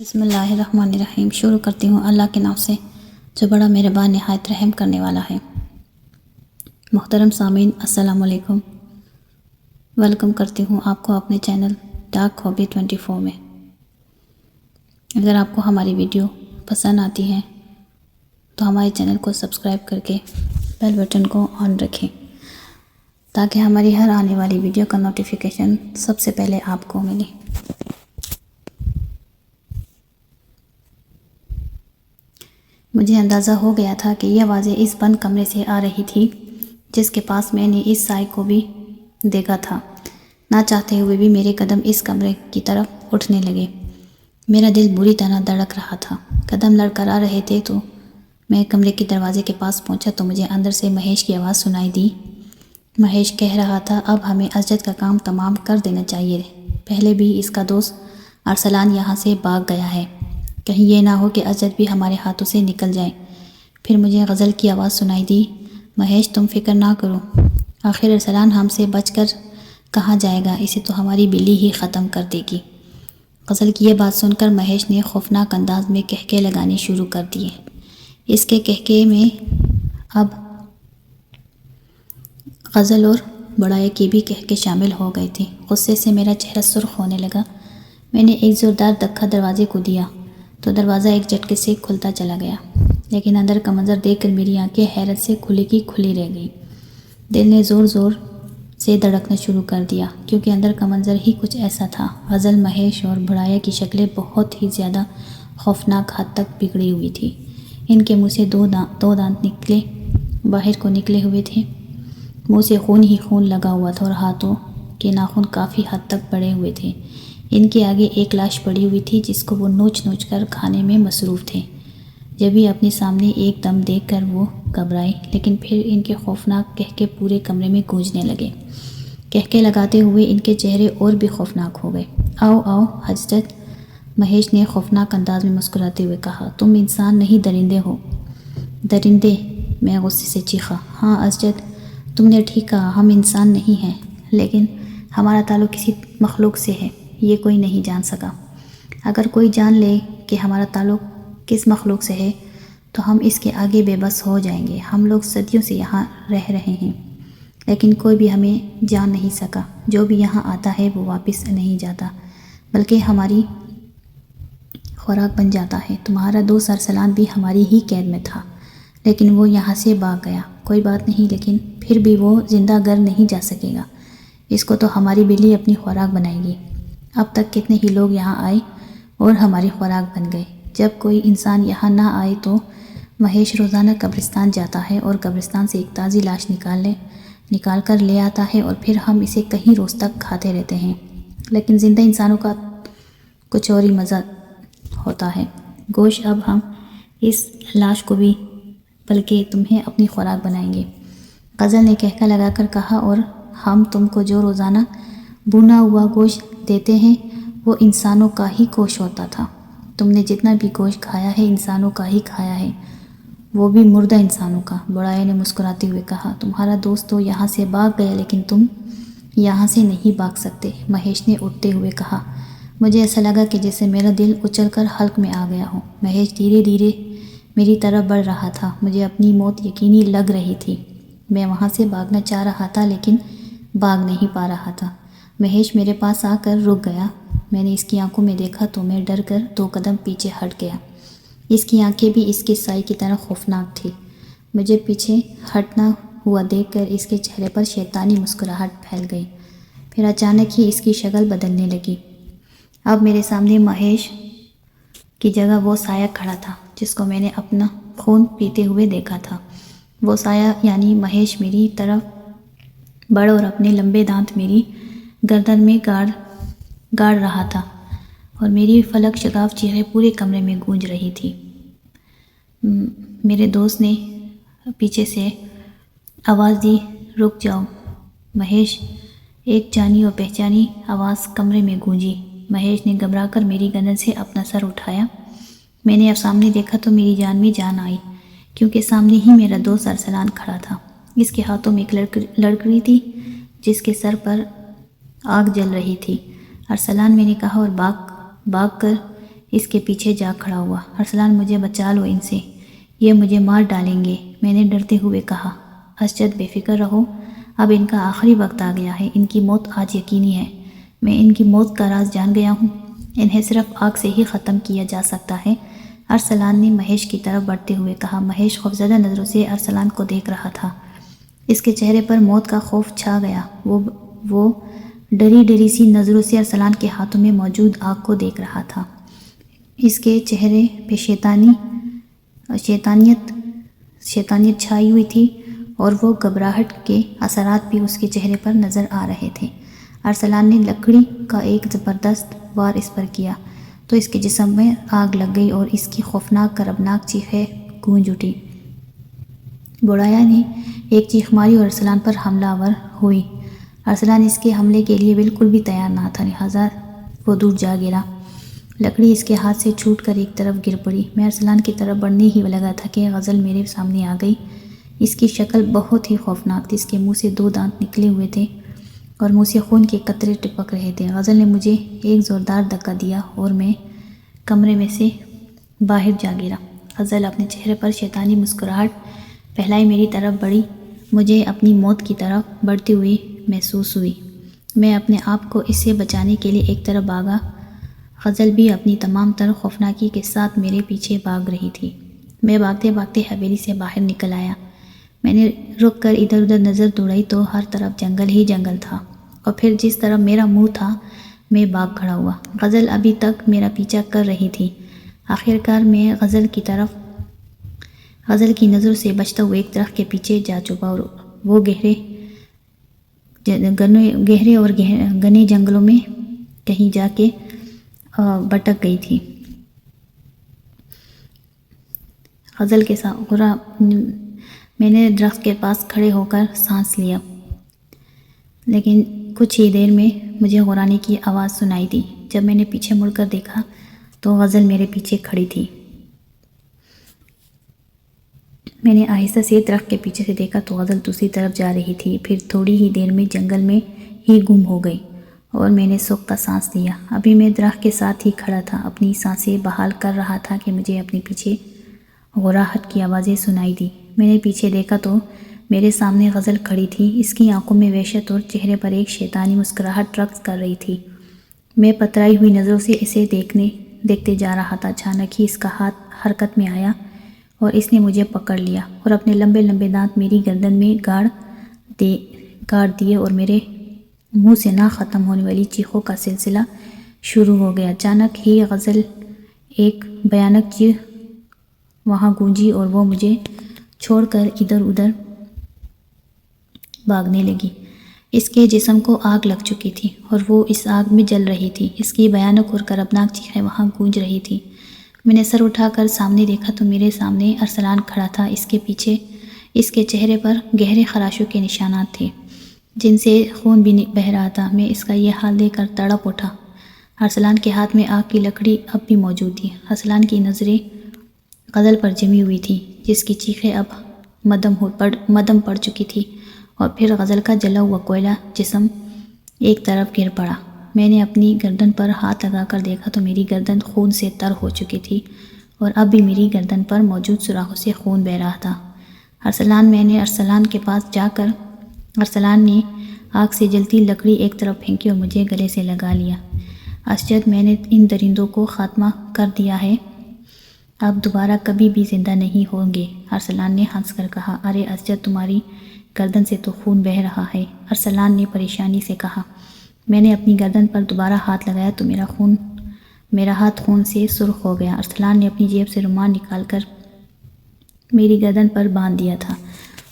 بسم اللہ الرحمن الرحیم۔ شروع کرتی ہوں اللہ کے نام سے جو بڑا مہربان نہایت رحم کرنے والا ہے۔ محترم سامعین، السلام علیکم۔ ویلکم کرتی ہوں آپ کو اپنے چینل ڈارک ہابی 24 میں۔ اگر آپ کو ہماری ویڈیو پسند آتی ہے تو ہمارے چینل کو سبسکرائب کر کے بیل بٹن کو آن رکھیں تاکہ ہماری ہر آنے والی ویڈیو کا نوٹیفیکیشن سب سے پہلے آپ کو ملے۔ مجھے اندازہ ہو گیا تھا کہ یہ آوازیں اس بند کمرے سے آ رہی تھی جس کے پاس میں نے اس سائے کو بھی دیکھا تھا۔ نہ چاہتے ہوئے بھی میرے قدم اس کمرے کی طرف اٹھنے لگے۔ میرا دل بری طرح دھڑک رہا تھا۔ قدم لڑ کر آ رہے تھے تو میں کمرے کے دروازے کے پاس پہنچا تو مجھے اندر سے مہیش کی آواز سنائی دی۔ مہیش کہہ رہا تھا، اب ہمیں اسجد کا کام تمام کر دینا چاہیے، پہلے بھی اس کا دوست ارسلان یہاں سے بھاگ گیا ہے، کہیں یہ نہ ہو کہ اسجد بھی ہمارے ہاتھوں سے نکل جائے۔ پھر مجھے غزل کی آواز سنائی دی، مہیش تم فکر نہ کرو، آخر ارسلان ہم سے بچ کر کہاں جائے گا، اسے تو ہماری بلی ہی ختم کر دے گی۔ غزل کی یہ بات سن کر مہیش نے خوفناک انداز میں کہکے لگانے شروع کر دیے۔ اس کے کہکے میں اب غزل اور بڑائے کے بھی کہکے شامل ہو گئے تھے۔ غصے سے میرا چہرہ سرخ ہونے لگا۔ میں نے ایک زوردار دھکا دروازے کو دیا تو دروازہ ایک جھٹکے سے کھلتا چلا گیا، لیکن اندر کا منظر دیکھ کر میری آنکھیں حیرت سے کھلی کی کھلی رہ گئیں۔ دل نے زور زور سے دھڑکنا شروع کر دیا کیونکہ اندر کا منظر ہی کچھ ایسا تھا۔ غزل، مہیش اور بڑائے کی شکلیں بہت ہی زیادہ خوفناک حد تک بگڑی ہوئی تھی۔ ان کے منہ سے دو دانت باہر کو نکلے ہوئے تھے، منہ سے خون ہی خون لگا ہوا تھا اور ہاتھوں کے ناخن کافی حد تک بڑے ہوئے تھے۔ ان کے آگے ایک لاش پڑی ہوئی تھی جس کو وہ نوچ نوچ کر کھانے میں مصروف تھے۔ جب ہی اپنے سامنے ایک دم دیکھ کر وہ گھبرائے، لیکن پھر ان کے خوفناک کہکے پورے کمرے میں گونجنے لگے۔ کہکے لگاتے ہوئے ان کے چہرے اور بھی خوفناک ہو گئے۔ آؤ آؤ اسجد، مہیش نے خوفناک انداز میں مسکراتے ہوئے کہا، تم انسان نہیں درندے ہو۔ درندے؟ میں غصے سے چیخا۔ ہاں اسجد، تم نے ٹھیک کہا، ہم انسان نہیں ہیں، لیکن ہمارا تعلق کسی مخلوق سے ہے، یہ کوئی نہیں جان سکا۔ اگر کوئی جان لے کہ ہمارا تعلق کس مخلوق سے ہے تو ہم اس کے آگے بے بس ہو جائیں گے۔ ہم لوگ صدیوں سے یہاں رہ رہے ہیں لیکن کوئی بھی ہمیں جان نہیں سکا۔ جو بھی یہاں آتا ہے وہ واپس نہیں جاتا بلکہ ہماری خوراک بن جاتا ہے۔ تمہارا دوست ارسلان بھی ہماری ہی قید میں تھا لیکن وہ یہاں سے بھاگ گیا۔ کوئی بات نہیں، لیکن پھر بھی وہ زندہ گھر نہیں جا سکے گا، اس کو تو ہماری بلی اپنی خوراک بنائے گی۔ اب تک کتنے ہی لوگ یہاں آئے اور ہماری خوراک بن گئے۔ جب کوئی انسان یہاں نہ آئے تو مہیش روزانہ قبرستان جاتا ہے اور قبرستان سے ایک تازی لاش نکال کر لے آتا ہے اور پھر ہم اسے کئی روز تک کھاتے رہتے ہیں۔ لیکن زندہ انسانوں کا کچھ اور ہی مزہ ہوتا ہے۔ گوشت، اب ہم اس لاش کو بھی بلکہ تمہیں اپنی خوراک بنائیں گے، غزل نے کہکا لگا کر کہا، اور ہم تم کو جو روزانہ بھونا ہوا گوشت دیتے ہیں وہ انسانوں کا ہی گوشت ہوتا تھا۔ تم نے جتنا بھی گوشت کھایا ہے انسانوں کا ہی کھایا ہے، وہ بھی مردہ انسانوں کا۔ بڑائے نے مسکراتے ہوئے کہا، تمہارا دوست تو یہاں سے بھاگ گیا لیکن تم یہاں سے نہیں بھاگ سکتے، مہیش نے اٹھتے ہوئے کہا۔ مجھے ایسا لگا کہ جیسے میرا دل اچھل کر حلق میں آ گیا ہو۔ مہیش دھیرے دھیرے میری طرف بڑھ رہا تھا، مجھے اپنی موت یقینی لگ رہی تھی۔ میں وہاں سے بھاگنا چاہ رہا تھا لیکن بھاگ نہیں پا رہا تھا۔ مہیش میرے پاس آ کر رک گیا۔ میں نے اس کی آنکھوں میں دیکھا تو میں ڈر کر 2 قدم پیچھے ہٹ گیا۔ اس کی آنکھیں بھی اس کے سائے کی طرح خوفناک تھیں۔ مجھے پیچھے ہٹنا ہوا دیکھ کر اس کے چہرے پر شیطانی مسکراہٹ پھیل گئی۔ پھر اچانک ہی اس کی شکل بدلنے لگی۔ اب میرے سامنے مہیش کی جگہ وہ سایہ کھڑا تھا جس کو میں نے اپنا خون پیتے ہوئے دیکھا تھا۔ وہ سایہ یعنی مہیش میری طرف بڑھ اور اپنے لمبے دانت میری گردن میں گاڑ رہا تھا اور میری فلک شگاف چیخیں پورے کمرے میں گونج رہی تھی۔ میرے دوست نے پیچھے سے آواز دی، رک جاؤ مہیش۔ ایک جانی اور پہچانی آواز کمرے میں گونجی۔ مہیش نے گھبرا کر میری گردن سے اپنا سر اٹھایا۔ میں نے اب سامنے دیکھا تو میری جان میں جان آئی کیونکہ سامنے ہی میرا دوست ارسلان کھڑا تھا۔ اس کے ہاتھوں میں ایک لڑکڑی تھی جس کے سر پر آگ جل رہی تھی۔ ارسلان، میں نے کہا اور بھاگ کر اس کے پیچھے جا کھڑا ہوا۔ ارسلان مجھے بچا لو ان سے، یہ مجھے مار ڈالیں گے، میں نے ڈرتے ہوئے کہا۔ اسجد بے فکر رہو، اب ان کا آخری وقت آ گیا ہے، ان کی موت آج یقینی ہے، میں ان کی موت کا راز جان گیا ہوں، انہیں صرف آگ سے ہی ختم کیا جا سکتا ہے۔ ارسلان نے مہیش کی طرف بڑھتے ہوئے کہا۔ مہیش خوفزدہ نظروں سے ارسلان کو دیکھ رہا تھا، اس کے چہرے پر موت کا خوف چھا گیا۔ وہ ڈری ڈری سی نظروں سے ارسلان کے ہاتھوں میں موجود آگ کو دیکھ رہا تھا، اس کے چہرے پہ شیطانیت چھائی ہوئی تھی اور وہ گھبراہٹ کے اثرات بھی اس کے چہرے پر نظر آ رہے تھے۔ ارسلان نے لکڑی کا ایک زبردست وار اس پر کیا تو اس کے جسم میں آگ لگ گئی اور اس کی خوفناک کربناک چیخیں گونج اٹھی۔ بڑایا نے ایک چیخ ماری اور ارسلان پر حملہ آور ہوئی۔ ارسلان اس کے حملے کے لیے بالکل بھی تیار نہ تھا، لہٰذا وہ دور جا گرا۔ لکڑی اس کے ہاتھ سے چھوٹ کر ایک طرف گر پڑی۔ میں ارسلان کی طرف بڑھنے ہی لگا تھا کہ غزل میرے سامنے آ گئی۔ اس کی شکل بہت ہی خوفناک تھی، اس کے منہ سے 2 دانت نکلے ہوئے تھے اور منہ سے خون کے قطرے ٹپک رہے تھے۔ غزل نے مجھے ایک زوردار دھکا دیا اور میں کمرے میں سے باہر جا گرا۔ غزل اپنے چہرے پر شیطانی مسکراہٹ پھیلائے میری طرف بڑھی، مجھے اپنی موت کی طرف بڑھتی ہوئی محسوس ہوئی۔ میں اپنے آپ کو اس سے بچانے کے لیے ایک طرف بھاگا، غزل بھی اپنی تمام تر خوفناکی کے ساتھ میرے پیچھے بھاگ رہی تھی۔ میں بھاگتے بھاگتے حویلی سے باہر نکل آیا۔ میں نے رک کر ادھر ادھر نظر دوڑائی تو ہر طرف جنگل ہی جنگل تھا، اور پھر جس طرف میرا منہ تھا میں بھاگ کھڑا ہوا۔ غزل ابھی تک میرا پیچھا کر رہی تھی۔ آخرکار میں غزل کی نظروں سے بچتا ہوا ایک درخت کے پیچھے جا چھپا اور وہ گہرے اور گھنے جنگلوں میں کہیں جا کے بٹک گئی تھی۔ غزل کے ساتھ میں نے درخت کے پاس کھڑے ہو کر سانس لیا، لیکن کچھ ہی دیر میں مجھے غرانے کی آواز سنائی دی۔ جب میں نے پیچھے مڑ کر دیکھا تو غزل میرے پیچھے کھڑی تھی۔ میں نے آہستہ سے درخت کے پیچھے سے دیکھا تو غزل دوسری طرف جا رہی تھی، پھر تھوڑی ہی دیر میں جنگل میں ہی گم ہو گئی اور میں نے سوکھتا سانس لیا۔ ابھی میں درخت کے ساتھ ہی کھڑا تھا، اپنی سانسیں بحال کر رہا تھا کہ مجھے اپنے پیچھے غراہٹ کی آوازیں سنائی دی۔ میں نے پیچھے دیکھا تو میرے سامنے غزل کھڑی تھی، اس کی آنکھوں میں وحشت اور چہرے پر ایک شیطانی مسکراہٹ رقص کر رہی تھی۔ میں پترائی ہوئی نظروں سے اسے دیکھتے جا رہا تھا۔ اچانک ہی اس کا ہاتھ حرکت میں آیا اور اس نے مجھے پکڑ لیا اور اپنے لمبے لمبے دانت میری گردن میں گاڑ دیے اور میرے منہ سے نہ ختم ہونے والی چیخوں کا سلسلہ شروع ہو گیا۔ اچانک ہی غزل ایک بھیانک چیخ وہاں گونجی اور وہ مجھے چھوڑ کر ادھر ادھر بھاگنے لگی۔ اس کے جسم کو آگ لگ چکی تھی اور وہ اس آگ میں جل رہی تھی۔ اس کی بھیانک اور کربناک چیخیں وہاں گونج رہی تھی۔ میں نے سر اٹھا کر سامنے دیکھا تو میرے سامنے ارسلان کھڑا تھا۔ اس کے پیچھے اس کے چہرے پر گہرے خراشوں کے نشانات تھے جن سے خون بھی بہہ رہا تھا۔ میں اس کا یہ حال دیکھ کر تڑپ اٹھا۔ ارسلان کے ہاتھ میں آگ کی لکڑی اب بھی موجود تھی۔ ارسلان کی نظریں غزل پر جمی ہوئی تھی جس کی چیخیں اب مدھم پڑ چکی تھی، اور پھر غزل کا جلا ہوا کوئلہ جسم ایک طرف گر پڑا۔ میں نے اپنی گردن پر ہاتھ لگا کر دیکھا تو میری گردن خون سے تر ہو چکی تھی اور اب بھی میری گردن پر موجود سوراخوں سے خون بہہ رہا تھا۔ میں نے ارسلان کے پاس جا کر ارسلان نے آگ سے جلتی لکڑی ایک طرف پھینکی اور مجھے گلے سے لگا لیا۔ اسجد، میں نے ان درندوں کو خاتمہ کر دیا ہے، اب دوبارہ کبھی بھی زندہ نہیں ہوں گے، ارسلان نے ہنس کر کہا۔ ارے اسجد، تمہاری گردن سے تو خون بہہ رہا ہے، ارسلان نے پریشانی سے کہا۔ میں نے اپنی گردن پر دوبارہ ہاتھ لگایا تو میرا ہاتھ خون سے سرخ ہو گیا۔ ارسلان نے اپنی جیب سے رومال نکال کر میری گردن پر باندھ دیا تھا۔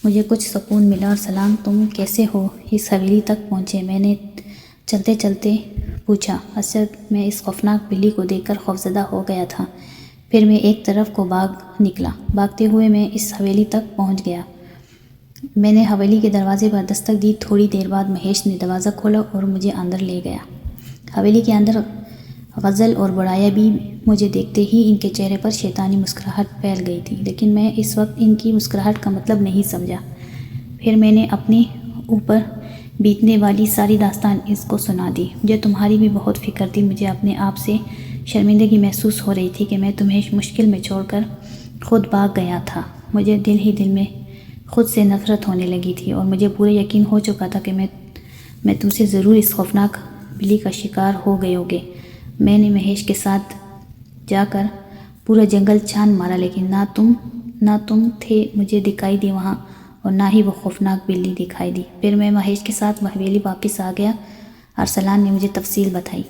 مجھے کچھ سکون ملا۔ ارسلان، تم کیسے ہو؟ اس حویلی تک پہنچے؟ میں نے چلتے چلتے پوچھا۔ اسجد، میں اس خوفناک بلی کو دیکھ کر خوفزدہ ہو گیا تھا، پھر میں ایک طرف کو بھاگ نکلا۔ بھاگتے ہوئے میں اس حویلی تک پہنچ گیا۔ میں نے حویلی کے دروازے پر دستک دی۔ تھوڑی دیر بعد مہیش نے دروازہ کھولا اور مجھے اندر لے گیا۔ حویلی کے اندر غزل اور بڑایا بھی مجھے دیکھتے ہی ان کے چہرے پر شیطانی مسکراہٹ پھیل گئی تھی، لیکن میں اس وقت ان کی مسکراہٹ کا مطلب نہیں سمجھا۔ پھر میں نے اپنے اوپر بیتنے والی ساری داستان اس کو سنا دی۔ مجھے تمہاری بھی بہت فکر تھی، مجھے اپنے آپ سے شرمندگی محسوس ہو رہی تھی کہ میں تمہیں مشکل میں چھوڑ کر خود بھاگ گیا تھا۔ مجھے دل ہی دل میں خود سے نفرت ہونے لگی تھی اور مجھے پورا یقین ہو چکا تھا کہ میں تم سے ضرور اس خوفناک بلی کا شکار ہو گئے ہوگے۔ میں نے مہیش کے ساتھ جا کر پورا جنگل چھان مارا، لیکن نہ تم تھے مجھے دکھائی دی وہاں، اور نہ ہی وہ خوفناک بلی دکھائی دی۔ پھر میں مہیش کے ساتھ حویلی واپس آ گیا۔ ارسلان نے مجھے تفصیل بتائی۔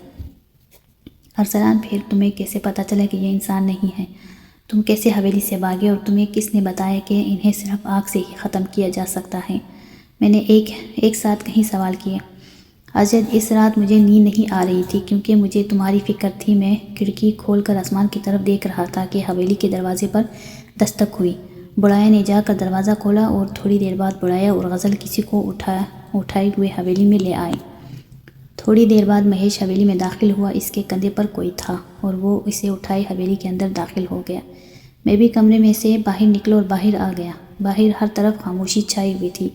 ارسلان، پھر تمہیں کیسے پتہ چلا کہ یہ انسان نہیں ہے؟ تم کیسے حویلی سے بھاگے اور تمہیں کس نے بتایا کہ انہیں صرف آگ سے ہی ختم کیا جا سکتا ہے؟ میں نے ایک ساتھ کئی سوال کیے۔ ازید، اس رات مجھے نیند نہیں آ رہی تھی کیونکہ مجھے تمہاری فکر تھی۔ میں کھڑکی کھول کر آسمان کی طرف دیکھ رہا تھا کہ حویلی کے دروازے پر دستک ہوئی۔ بڑھیا نے جا کر دروازہ کھولا اور تھوڑی دیر بعد بڑھیا اور غزل کسی کو اٹھائے ہوئے حویلی میں لے آئے۔ تھوڑی دیر بعد مہیش حویلی میں داخل ہوا۔ اس کے کندھے پر کوئی تھا اور وہ اسے اٹھائے حویلی کے اندر داخل ہو گیا۔ میں بھی کمرے میں سے باہر نکلا اور باہر آ گیا۔ باہر ہر طرف خاموشی چھائی ہوئی تھی۔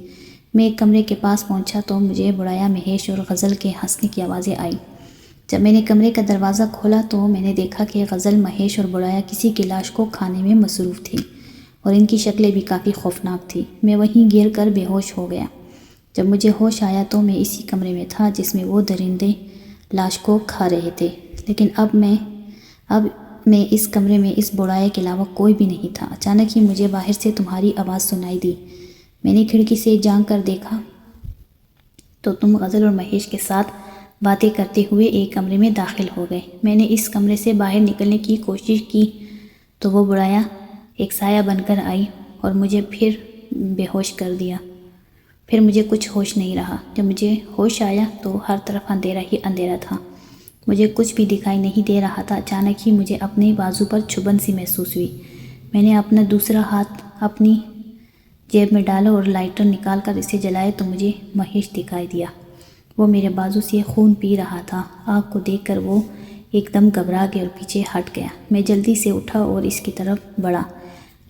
میں ایک کمرے کے پاس پہنچا تو مجھے بڑھیا، مہیش اور غزل کے ہنسنے کی آوازیں آئیں۔ جب میں نے کمرے کا دروازہ کھولا تو میں نے دیکھا کہ غزل، مہیش اور بڑھیا کسی کی لاش کو کھانے میں مصروف تھی اور ان کی شکلیں بھی کافی خوفناک تھیں۔ میں وہیں گر کر بے ہوش ہو گیا۔ جب مجھے ہوش آیا تو میں اسی کمرے میں تھا جس میں وہ درندے لاش کو کھا رہے تھے، لیکن اب میں اس کمرے میں اس بڑھیا کے علاوہ کوئی بھی نہیں تھا۔ اچانک ہی مجھے باہر سے تمہاری آواز سنائی دی۔ میں نے کھڑکی سے جھانک کر دیکھا تو تم غزل اور مہیش کے ساتھ باتیں کرتے ہوئے ایک کمرے میں داخل ہو گئے۔ میں نے اس کمرے سے باہر نکلنے کی کوشش کی تو وہ بڑھیا ایک سایہ بن کر آئی اور مجھے پھر بے ہوش کر دیا۔ پھر مجھے کچھ ہوش نہیں رہا۔ جب مجھے ہوش آیا تو ہر طرف اندھیرا ہی اندھیرا تھا۔ مجھے کچھ بھی دکھائی نہیں دے رہا تھا۔ اچانک ہی مجھے اپنے بازو پر چبھن سی محسوس ہوئی۔ میں نے اپنا دوسرا ہاتھ اپنی جیب میں ڈالا اور لائٹر نکال کر اسے جلایا تو مجھے مہیش دکھائی دیا۔ وہ میرے بازو سے خون پی رہا تھا۔ آگ کو دیکھ کر وہ ایک دم گھبرا گیا اور پیچھے ہٹ گیا۔ میں جلدی سے اٹھا اور اس کی طرف بڑھا،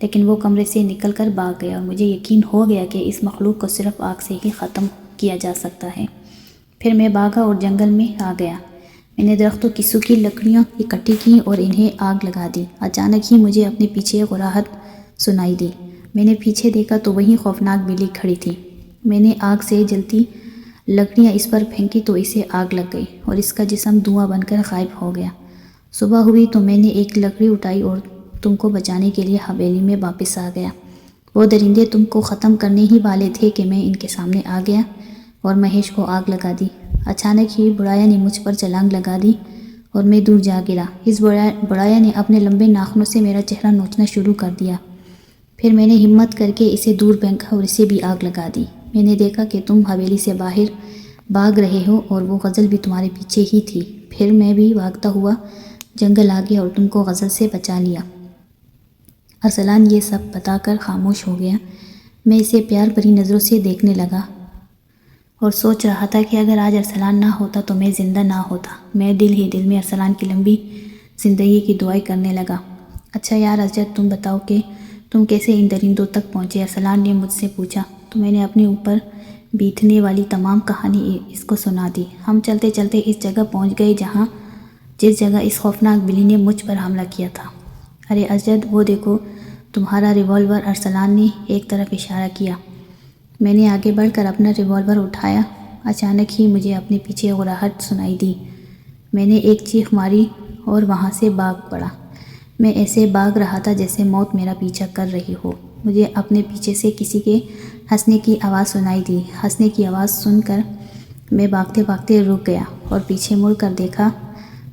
لیکن وہ کمرے سے نکل کر بھاگ گیا اور مجھے یقین ہو گیا کہ اس مخلوق کو صرف آگ سے ہی ختم کیا جا سکتا ہے۔ پھر میں بھاگا اور جنگل میں آ گیا۔ میں نے درختوں کی سوکھی لکڑیاں اکٹھی کیں اور انہیں آگ لگا دی۔ اچانک ہی مجھے اپنے پیچھے غراہٹ سنائی دی۔ میں نے پیچھے دیکھا تو وہیں خوفناک بلی کھڑی تھی۔ میں نے آگ سے جلتی لکڑیاں اس پر پھینکی تو اسے آگ لگ گئی اور اس کا جسم دھواں بن کر غائب ہو گیا۔ صبح ہوئی تو میں نے ایک لکڑی اٹھائی اور تم کو بچانے کے لیے حویلی میں واپس آ گیا۔ وہ درندے تم کو ختم کرنے ہی والے تھے کہ میں ان کے سامنے آ گیا اور مہیش کو آگ لگا دی۔ اچانک ہی بڑھیا نے مجھ پر چھلانگ لگا دی اور میں دور جا گرا۔ اس بڑھیا نے اپنے لمبے ناخنوں سے میرا چہرہ نوچنا شروع کر دیا۔ پھر میں نے ہمت کر کے اسے دور پھینکا اور اسے بھی آگ لگا دی۔ میں نے دیکھا کہ تم حویلی سے باہر بھاگ رہے ہو اور وہ غزل بھی تمہارے پیچھے ہی تھی۔ پھر میں بھی بھاگتا ہوا جنگل آ گیا اور تم کو غزل سے بچا لیا۔ ارسلان یہ سب بتا کر خاموش ہو گیا۔ میں اسے پیار بھری نظروں سے دیکھنے لگا اور سوچ رہا تھا کہ اگر آج ارسلان نہ ہوتا تو میں زندہ نہ ہوتا۔ میں دل ہی دل میں ارسلان کی لمبی زندگی کی دعائیں کرنے لگا۔ اچھا یار ازید، تم بتاؤ کہ تم کیسے ان درندوں تک پہنچے؟ ارسلان نے مجھ سے پوچھا تو میں نے اپنے اوپر بیتنے والی تمام کہانی اس کو سنا دی۔ ہم چلتے چلتے اس جگہ پہنچ گئے جس جگہ اس خوفناک بلی نے مجھ پر حملہ کیا تھا۔ ارے ازید، وہ دیکھو تمہارا ریوالور۔ ارسلان نے ایک طرف اشارہ کیا۔ میں نے آگے بڑھ کر اپنا ریوالور اٹھایا۔ اچانک ہی مجھے اپنے پیچھے غراہٹ سنائی دی۔ میں نے ایک چیخ ماری اور وہاں سے بھاگ پڑا۔ میں ایسے بھاگ رہا تھا جیسے موت میرا پیچھا کر رہی ہو۔ مجھے اپنے پیچھے سے کسی کے ہنسنے کی آواز سنائی دی۔ ہنسنے کی آواز سن کر میں بھاگتے بھاگتے رک گیا اور پیچھے مڑ کر دیکھا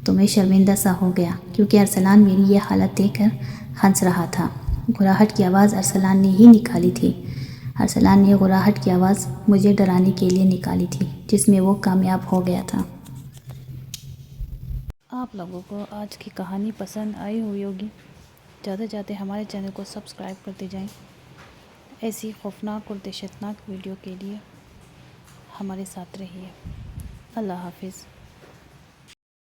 تو میں شرمندہ سا ہو گیا کیونکہ ارسلان میری یہ حالت دیکھ کر ہنس رہا تھا۔ غراہٹ کی آواز ارسلان نے ہی نکالی تھی۔ ارسلان نے غراہٹ کی آواز مجھے ڈرانے کے لیے نکالی تھی، جس میں وہ کامیاب ہو گیا تھا۔ آپ لوگوں کو آج کی کہانی پسند آئی ہوئی ہوگی۔ جاتے جاتے ہمارے چینل کو سبسکرائب کرتے جائیں۔ ایسی خوفناک اور دہشتناک ویڈیو کے لیے ہمارے ساتھ رہیے۔ اللہ حافظ۔